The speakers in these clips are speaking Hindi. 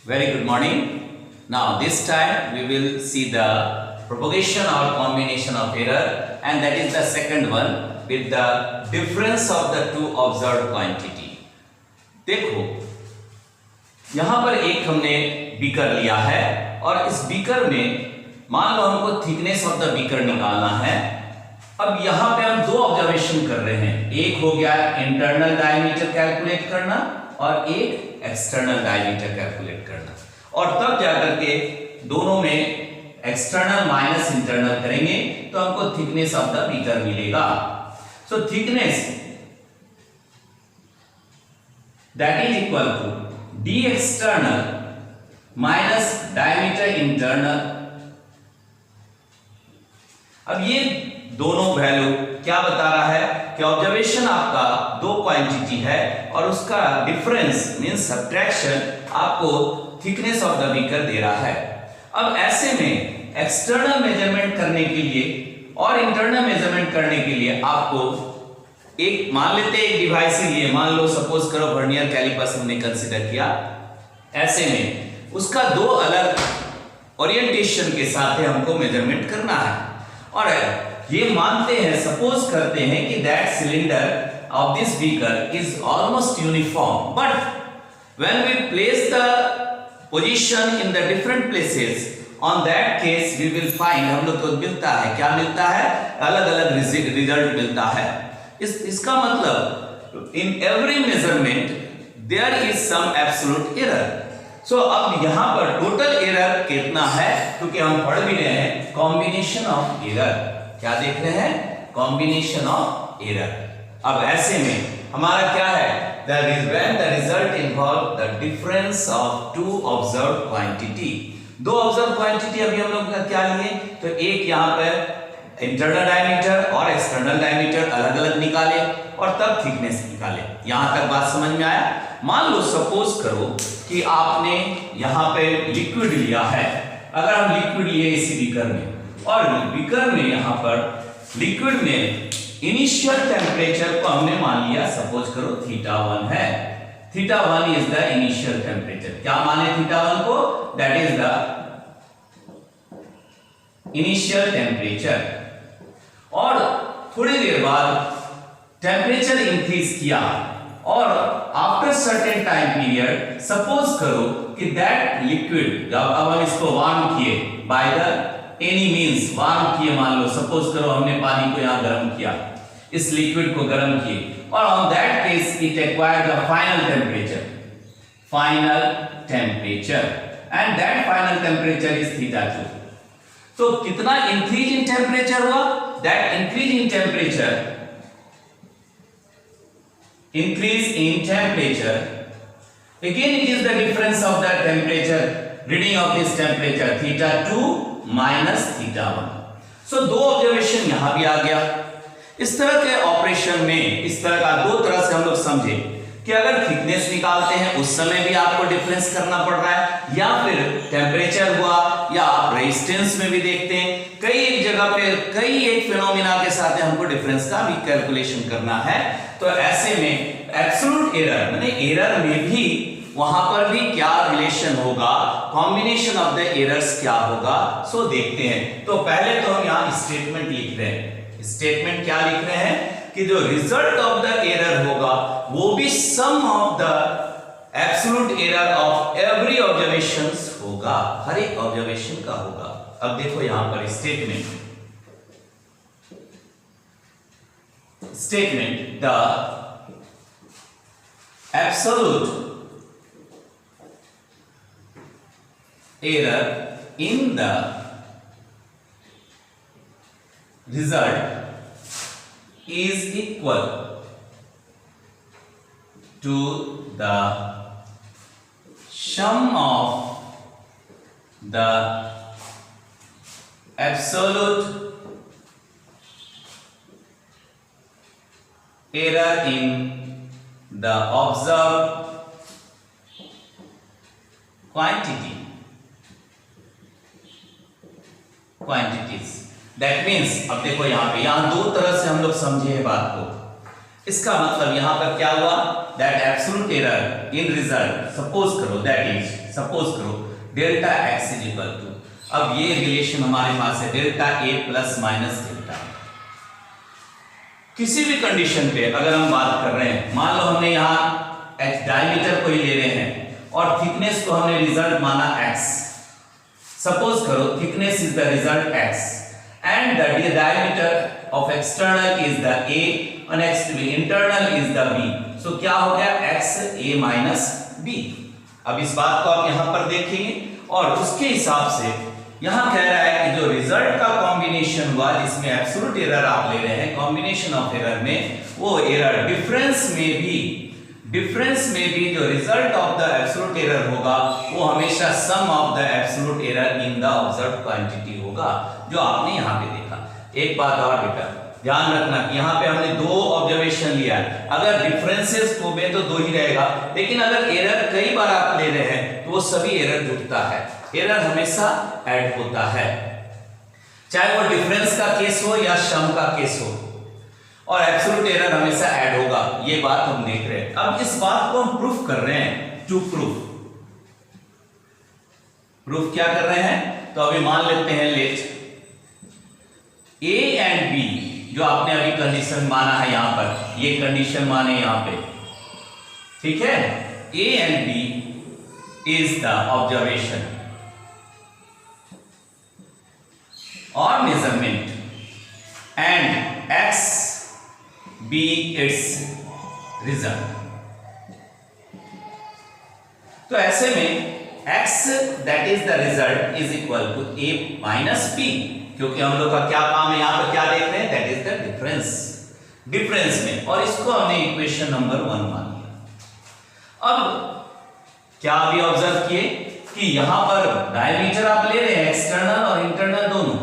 Very good morning. Now this time we will see the propagation or combination of error, and that is the second one with the difference of the two observed quantity. देखो यहाँ पर एक हमने बीकर लिया है और इस बीकर में मान लो हमको थिकनेस ऑफ द बीकर निकालना है। अब यहाँ पे हम दो ऑब्जर्वेशन कर रहे हैं, एक हो गया इंटरनल डायमीटर कैलकुलेट करना और एक एक्सटर्नल डायमीटर कैलकुलेट करना, और तब जाकर के दोनों में एक्सटर्नल माइनस इंटरनल करेंगे तो हमको थिकनेस ऑफ द बीकर मिलेगा। So thickness that is equal to the external minus diameter internal. अब ये दोनों वैल्यू क्या बता रहा है कि ऑब्जर्वेशन आपका दो क्वांटिटी है और उसका डिफरेंस मींस सब्ट्रैक्शन आपको थिकनेस ऑफ द बीकर दे रहा है। अब ऐसे में एक्सटर्नल मेजरमेंट करने के लिए और इंटरनल मेजरमेंट करने के लिए आपको एक मान लेते हैं एक डिवाइस लिए, मान लो सपोज करो वर्नियर कैलिपर्स हमने कंसीडर किया। ऐसे में उसका दो अलग ओरिएंटेशन के साथ हमको मेजरमेंट करना है और ये मानते हैं, सपोज करते हैं कि that cylinder of this beaker is almost uniform, but when we place the position in the different places, on that case we will find, हम लोग को मिलता है, क्या मिलता है, अलग अलग रिजल्ट मिलता है। इसका मतलब in every measurement there is some absolute error. So अब यहां पर टोटल एरर कितना है, क्योंकि हम पढ़ भी रहे हैं कॉम्बिनेशन ऑफ एरर, क्या देख रहे हैं, कॉम्बिनेशन ऑफ एरर। अब ऐसे में हमारा क्या है, that is when the result involve the difference of two observed quantity. दो ऑब्जर्व क्वांटिटी अभी हम लोग क्या लिए, तो एक यहां पर इंटरनल डायमीटर और एक्सटर्नल डायमीटर अलग अलग निकाले और तब थिकनेस निकाले। यहां तक बात समझ में आया। मान लो सपोज करो कि आपने यहां पे लिक्विड लिया है, अगर हम लिक्विड लिए इसी बीकर में और बीकर में यहां पर लिक्विड में इनिशियल टेम्परेचर को हमने मान लिया, सपोज करो θ1 है, θ1 इज द इनिशियल टेम्परेचर। क्या माने θ1 को, that is the initial temperature. और थोड़ी देर बाद टेम्परेचर इंक्रीज किया और after certain time period suppose करो कि दैट लिक्विड, जब अब हम इसको वार्म किए by the any means, warm किए, मान लो सपोज करो हमने पानी को यहां गर्म किया, इस लिक्विड को गर्म किए और on that case it acquired the final temperature and that final temperature is θ2। तो कितना इंक्रीज इन टेम्परेचर हुआ, that increase in temperature again it is the difference of the temperature, reading of this temperature θ2 minus θ1। so दो ऑब्जर्वेशन यहां भी आ गया। इस तरह के ऑपरेशन में इस तरह का दो तरह से हम लोग समझे कि अगर थिकनेस निकालते हैं उस समय भी आपको डिफरेंस करना पड़ रहा है, या फिर टेम्परेचर हुआ, या आप रेजिस्टेंस में भी देखते हैं, कई एक जगह पे कई एक फिनोमिना के साथ हमको डिफरेंस का भी कैलकुलेशन करना है। तो ऐसे में एब्सोल्यूट एरर माने एरर में भी वहां पर भी क्या रिलेशन होगा, कॉम्बिनेशन ऑफ द एरर्स क्या होगा, सो देखते हैं। तो पहले तो हम यहाँ स्टेटमेंट लिख रहे हैं, स्टेटमेंट क्या लिख रहे हैं कि जो रिजल्ट ऑफ द एरर होगा वो भी sum of the absolute error of every observations होगा, हर एक ऑब्जर्वेशन का होगा। अब देखो यहां पर statement the absolute error in the result is equal to the sum of the absolute error in the observed quantities। That means अब देखो यहां पे, यहां दो तरह से हम लोग समझे हैं बात को। इसका मतलब यहां पर क्या हुआ, that absolute error in result, suppose करो delta x is equal to, अब ये रिलेशन हमारे पास है delta a plus minus delta. किसी भी कंडीशन पे अगर हम बात कर रहे हैं, मान लो हमने यहाँ डायमीटर को ही ले रहे हैं और थिकनेस को हमने रिजल्ट माना x, सपोज करो thickness is the result x and the diameter of external is the a and next internal is the b, so क्या हो गया x a minus b। अब इस बात को आप यहां पर देखेंगे और उसके हिसाब से यहां कह रहा है कि जो रिजल्ट का कॉम्बिनेशन हुआ जिसमें एब्सोल्यूट एरर आप ले रहे हैं, कॉम्बिनेशन ऑफ एरर में वो एरर डिफरेंस में भी जो result of the absolute error होगा वो हमेशा sum of the absolute error in the observed quantity होगा, जो आपने यहां पे देखा। एक बात और बेटा ध्यान रखना कि यहां पे हमने दो ऑब्जर्वेशन लिया है, अगर डिफरेंसेस को में तो दो ही रहेगा, लेकिन अगर एरर कई बार आप ले रहे हैं तो वो सभी एरर जुड़ता है, एरर हमेशा ऐड होता है, चाहे वो डिफरेंस का केस हो या सम का केस हो, और एब्सोल्यूट एरर हमेशा ऐड होगा, ये बात हम देख रहे हैं। अब इस बात को हम प्रूफ कर रहे हैं, टू प्रूफ क्या कर रहे हैं, तो अभी मान लेते हैं लेट ए एंड बी, जो आपने अभी कंडीशन माना है यहां पर, ये कंडीशन माने यहां पे, ठीक है, a and b is the observation और measurement and x b it's result. तो ऐसे में x that is the result is equal to a minus b, क्योंकि हम लोग का क्या काम है, यहां पर क्या देख रहे हैं, दैट इज द डिफरेंस में, और इसको हमने इक्वेशन नंबर 1 मान लिया। अब क्या अभी ऑब्जर्व किए कि यहां पर डायमीटर आप ले रहे हैं एक्सटर्नल और इंटरनल दोनों,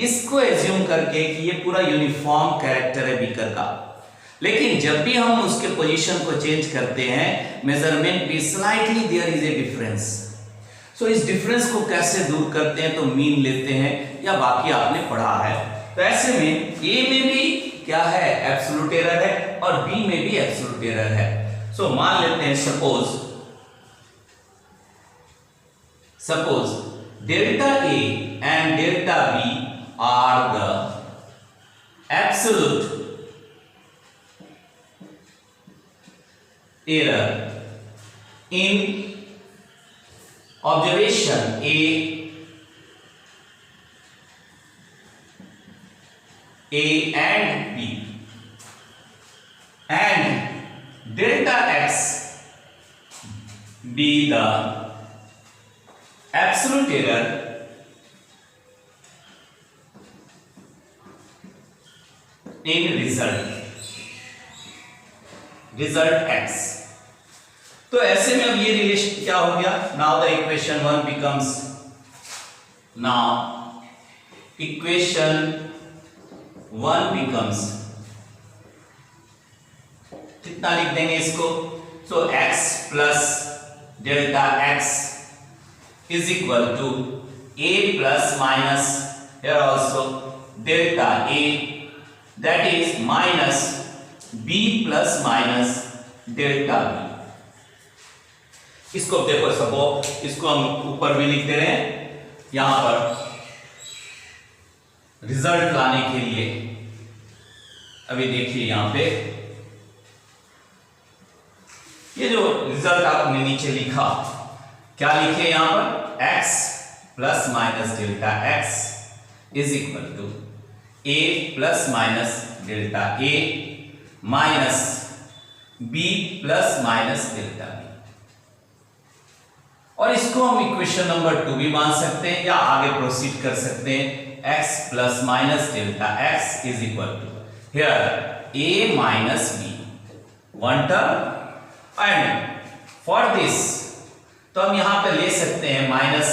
इसको एज्यूम करके कि ये पूरा यूनिफॉर्म कैरेक्टर है बीकर का, लेकिन जब भी हम उसके पोजीशन को चेंज करते हैं मेजरमेंट भी slightly there is a difference, so इस डिफरेंस को कैसे दूर करते हैं, तो मीन लेते हैं या बाकी आपने पढ़ा है। तो ऐसे में ए में भी क्या है, एब्सोल्यूट एरर है और बी में भी एब्सोल्यूट एरर है। सो मान लेते हैं suppose delta A and delta B are the absolute error in observation A and B, and delta x be the absolute error in result x। तो ऐसे में अब ये रिलेशन क्या हो गया, नाउ द इक्वेशन 1 बिकम्स, कितना लिख देंगे इसको, so x plus delta x is equal to a plus minus here also delta a that is minus b plus minus delta b। इसको देखो सबो, इसको हम ऊपर भी लिख दे रहे हैं, यहां पर रिजल्ट लाने के लिए। अभी देखिए यहां पे ये जो रिजल्ट आपने नीचे लिखा, क्या लिखे यहां पर, x plus minus delta x is equal to a plus minus delta a minus b plus minus delta b। और इसको हम इक्वेशन नंबर 2 भी मान सकते हैं या आगे प्रोसीड कर सकते हैं, x plus minus delta x is equal to here a minus b, one term, and for this तो हम यहां पे ले सकते हैं माइनस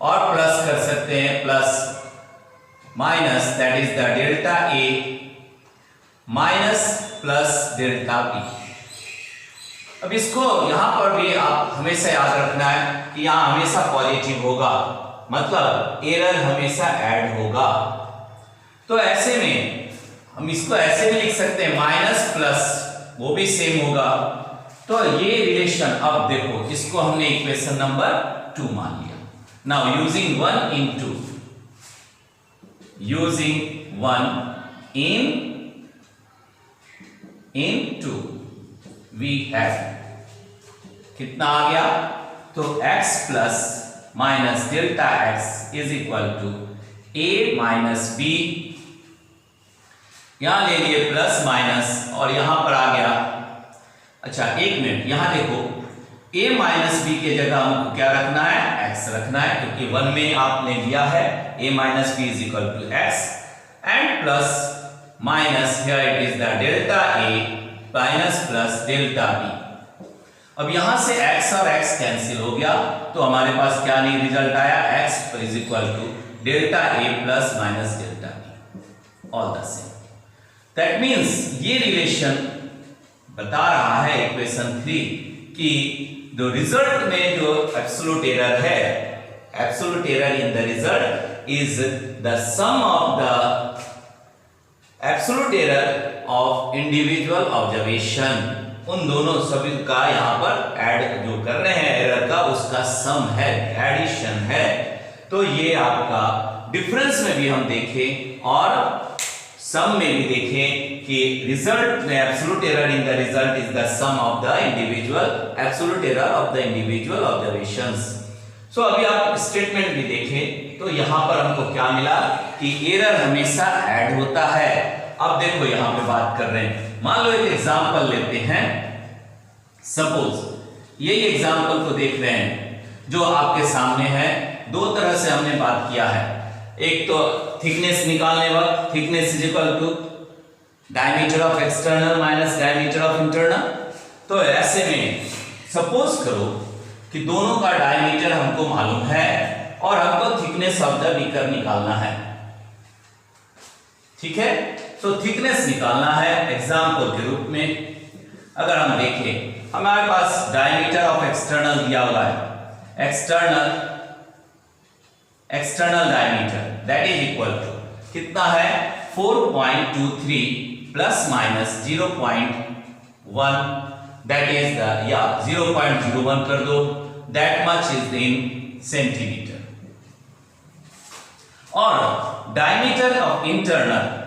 और प्लस कर सकते हैं, plus minus that is the delta a minus plus delta b। अब इसको यहां पर भी आप हमेशा याद रखना है कि यहां हमेशा पॉजिटिव होगा, मतलब एरर हमेशा ऐड होगा। तो ऐसे में हम इसको ऐसे भी लिख सकते हैं माइनस प्लस, वो भी सेम होगा। तो ये रिलेशन, अब देखो इसको हमने इक्वेशन नंबर 2 मान लिया। Now using 1 in 2, using 1 in 2 we have, कितना आ गया? तो x plus minus delta x is equal to a minus b, यहां ले लिए प्लस माइनस और यहां पर आ गया। अच्छा एक मिनट, यहां देखो a माइनस बी के जगह हमको क्या रखना है? x रखना है, क्योंकि 1 में आपने लिया है a minus B is equal to x and plus minus here it is the delta a minus plus delta b। अब यहां से x और x कैंसिल हो गया, तो हमारे पास क्या नहीं रिजल्ट आया? x is equal to delta a plus minus delta b, all the same. That means ये रिलेशन बता रहा है इक्वेशन 3 कि जो रिजल्ट में जो एब्सोल्यूट एरर है, absolute error in the result is the sum of the absolute error of individual observation. उन दोनों सभी का यहां पर ऐड जो कर रहे हैं एरर का, उसका सम है, एडिशन है। तो ये आपका डिफरेंस में भी हम देखें और सम में भी देखें कि रिजल्ट में absolute error in the result is the sum of the individual absolute error of the individual observations. So अभी आप स्टेटमेंट भी देखें तो यहां पर हमको क्या मिला कि एरर हमेशा ऐड होता है। अब देखो यहां पे बात कर रहे हैं, मान लो एक एग्जांपल लेते हैं। सपोज यही एग्जांपल को देख रहे हैं जो आपके सामने है। दो तरह से हमने बात किया है, एक तो थिकनेस निकालने वक्त thickness is equal to diameter of external minus diameter of internal. तो ऐसे में सपोज करो कि दोनों का डायमीटर हमको मालूम है और हमको थिकनेस ऑफ द बीकर निकालना है, ठीक है। तो थिकनेस निकालना है एग्जांपल के रूप में। अगर हम देखें हमारे पास डायमीटर ऑफ एक्सटर्नल दिया हुआ है, external diameter that is equal to कितना है? 4.23 plus minus 0.1, that is the 0.01 कर दो, that much is in centimetre. और डायमीटर ऑफ इंटरनल,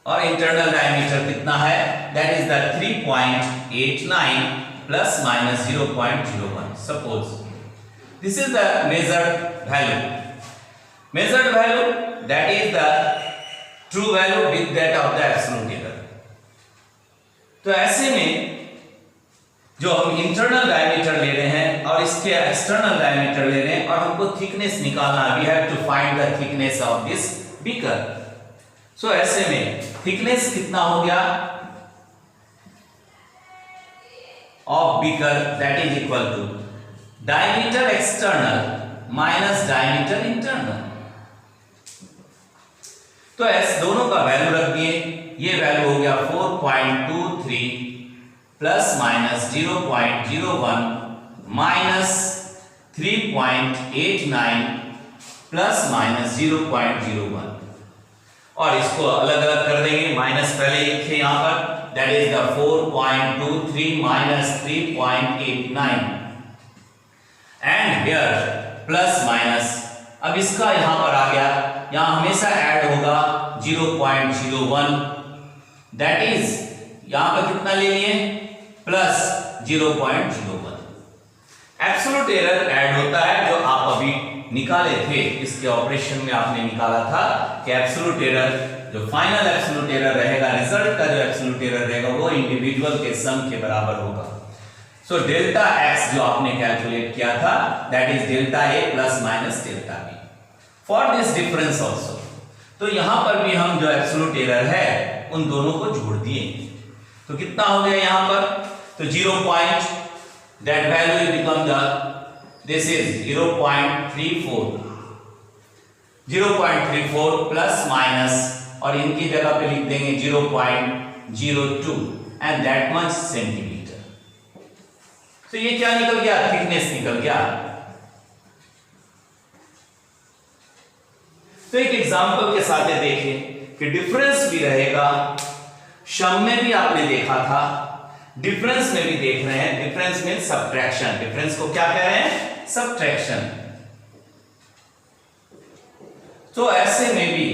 और इंटरनल डायमीटर कितना है? That is the 3.89 plus minus 0.01। Suppose this is the measured value that is the true value with that of the absolute error. तो ऐसे में जो हम इंटरनल डायमीटर ले रहे हैं और इसके एक्सटर्नल डायमीटर ले रहे हैं और हमको थिकनेस निकालना, we have to find the thickness of this beaker. So ऐसे में थिकनेस कितना हो गया of beaker? That is equal to diameter external minus diameter internal. तो ऐसे दोनों का वैल्यू रख दिए, ये वैल्यू हो गया 4.23 plus minus 0.01 minus 3.89 plus minus 0.01, और इसको अलग अलग कर देंगे। माइनस पहले लिखे यहां पर, that is the 4.23 minus 3.89 and here plus minus. अब इसका यहां पर आ गया, यहां हमेशा ऐड होगा 0.01, दैट इज यहां पर कितना ले लिए? प्लस 0.01। एब्सोल्यूट एरर ऐड होता है जो आप अभी निकाले थे, इसके ऑपरेशन में आपने निकाला था कि एब्सोल्यूट एरर, जो फाइनल एब्सोल्यूट एरर रहेगा, रिजल्ट का जो एब्सोल्यूट एरर रहेगा वो इंडिविजुअल के सम के बराबर होगा। सो डेल्टा x जो आपने कैलकुलेट किया था that is delta a plus minus delta b for this difference also. तो यहां पर भी हम जो एब्सोल्यूट एरर है उन दोनों को जोड़ दिए, तो कितना हो गया यहां पर? तो 0. That value will become the, this is 0.34 plus minus, और इनकी जगह पे लिख देंगे 0.02 एंड दैट मच सेंटीमीटर। तो ये क्या निकल गया? थिकनेस निकल गया। तो एक एग्जांपल के साथ देखें, कि डिफरेंस भी रहेगा, सम में भी आपने देखा था, डिफरेंस में भी देख रहे हैं। डिफरेंस मीन सब्ट्रैक्शन, डिफरेंस को क्या कह रहे हैं? सब्ट्रैक्शन। तो ऐसे में भी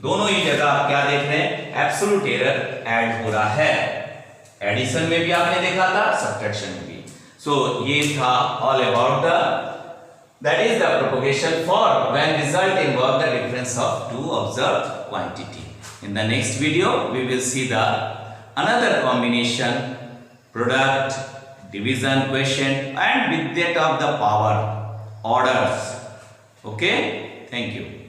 दोनों ही जगह आप क्या देख रहे हैं? एब्सोल्यूट एरर ऐड हो रहा है। एडिशन में भी आपने देखा था, सब्ट्रैक्शन में भी। सो ये था all about that is the propagation for when result involve the difference of two observed quantity. In the next video we will see the another combination, product, division, quotient and with that of the power orders. Okay, thank you.